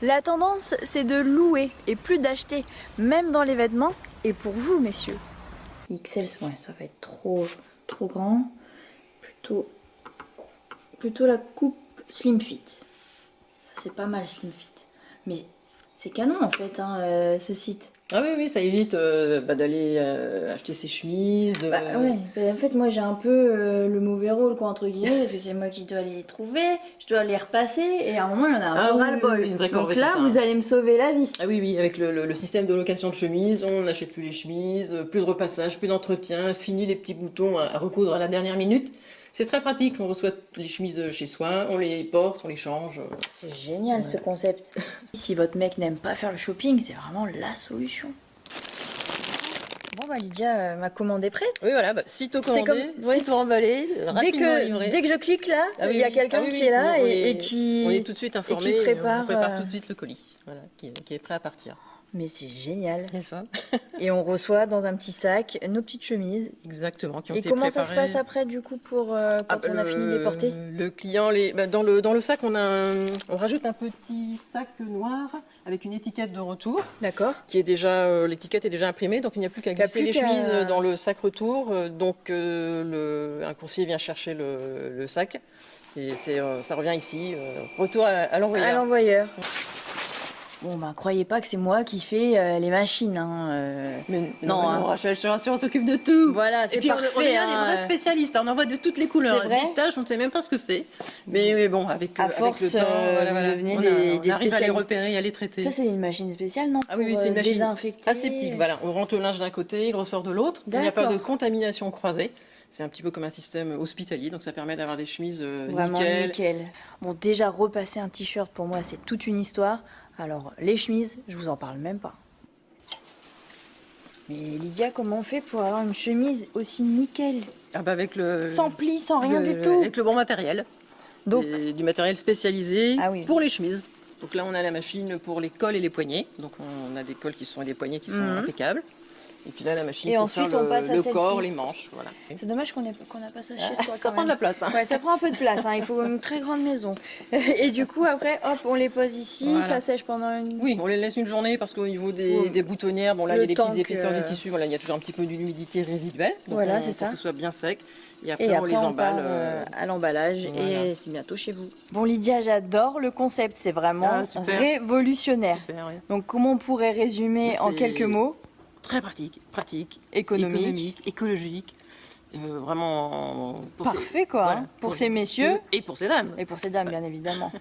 La tendance, c'est de louer et plus d'acheter, même dans les vêtements. Et pour vous, messieurs? XL, ouais, ça va être trop grand. Plutôt la coupe slim fit. Ça, c'est pas mal slim fit. Mais c'est canon en fait, hein, ce site. Ah oui, ça évite d'aller acheter ses chemises. En fait, moi j'ai un peu le mauvais rôle, quoi, entre guillemets, parce que c'est moi qui dois les trouver, je dois les repasser, et à un moment il y en a un peu ras-le-bol. Une vraie Donc là, vous allez me sauver la vie. Ah oui, avec le système de location de chemises, on n'achète plus les chemises, plus de repassage, plus d'entretien, fini les petits boutons à recoudre à la dernière minute. C'est très pratique, on reçoit les chemises chez soi, on les porte, on les change. C'est génial ce concept. Si votre mec n'aime pas faire le shopping, c'est vraiment la solution. Bon bah Lydia, ma commande est prête. Oui voilà, sitôt commandé, sitôt emballé, rapidement livré. Dès que je clique là, il y a quelqu'un qui est là et qui... On est tout de suite informé, on prépare tout de suite le colis, voilà, qui est prêt à partir. Mais c'est génial. N'est-ce pas? Et on reçoit dans un petit sac nos petites chemises. Exactement, qui ont été préparées. Et comment ça se passe après du coup pour quand on a fini de les porter? Le client, dans le sac, on rajoute un petit sac noir avec une étiquette de retour. D'accord. Qui est déjà, l'étiquette est déjà imprimée, donc il n'y a plus qu'à glisser les chemises dans le sac retour. Donc un coursier vient chercher le sac et ça revient ici, retour à l'envoyeur. À l'envoyeur. Bon, bah, croyez pas que c'est moi qui fais les machines. Hein, Mais non, Rachel, je te rassure, on s'occupe de tout. Voilà, c'est parfait. On est des vrais spécialistes, on en voit de toutes les couleurs. Des tâches, on ne sait même pas ce que c'est. Mais bon, avec le temps, vous devenez des spécialistes. On arrive à les repérer et à les traiter. Ça, c'est une machine spéciale, non? Ah oui, c'est une machine désinfecter. aseptique. Voilà, on rentre le linge d'un côté, il ressort de l'autre. Il n'y a pas de contamination croisée. C'est un petit peu comme un système hospitalier, donc ça permet d'avoir des chemises nickel. Bon, déjà, repasser un t-shirt, pour moi, c'est toute une histoire. Alors, les chemises, je vous en parle même pas. Mais Lydia, comment on fait pour avoir une chemise aussi nickel? Sans plis, sans rien du tout. Avec le bon matériel. Donc, du matériel spécialisé pour les chemises. Donc là, on a la machine pour les cols et les poignets. Donc on a des cols et des poignets qui sont impeccables. Et puis là, la machine pour faire le corps, les manches. Voilà. C'est dommage qu'on n'a pas ça chez soi. Ça prend de la place. Hein. Ouais, ça prend un peu de place. Hein. Il faut une très grande maison. Et du coup, après, hop, on les pose ici. Voilà. Ça sèche pendant une... Oui, on les laisse une journée parce qu'au niveau des boutonnières, bon là, il y a des petites épaisseurs des tissus. Voilà, il y a toujours un petit peu d'humidité résiduelle. Donc voilà, c'est ça. Pour que ce soit bien sec. Et après, on les emballe à l'emballage et c'est bientôt chez vous. Bon Lydia, j'adore le concept. C'est vraiment révolutionnaire. Super, ouais. Donc comment on pourrait résumer en quelques mots? Très pratique, économique, écologique, vraiment parfait quoi, voilà, pour ces messieurs et pour ces dames. Et pour ces dames bien évidemment.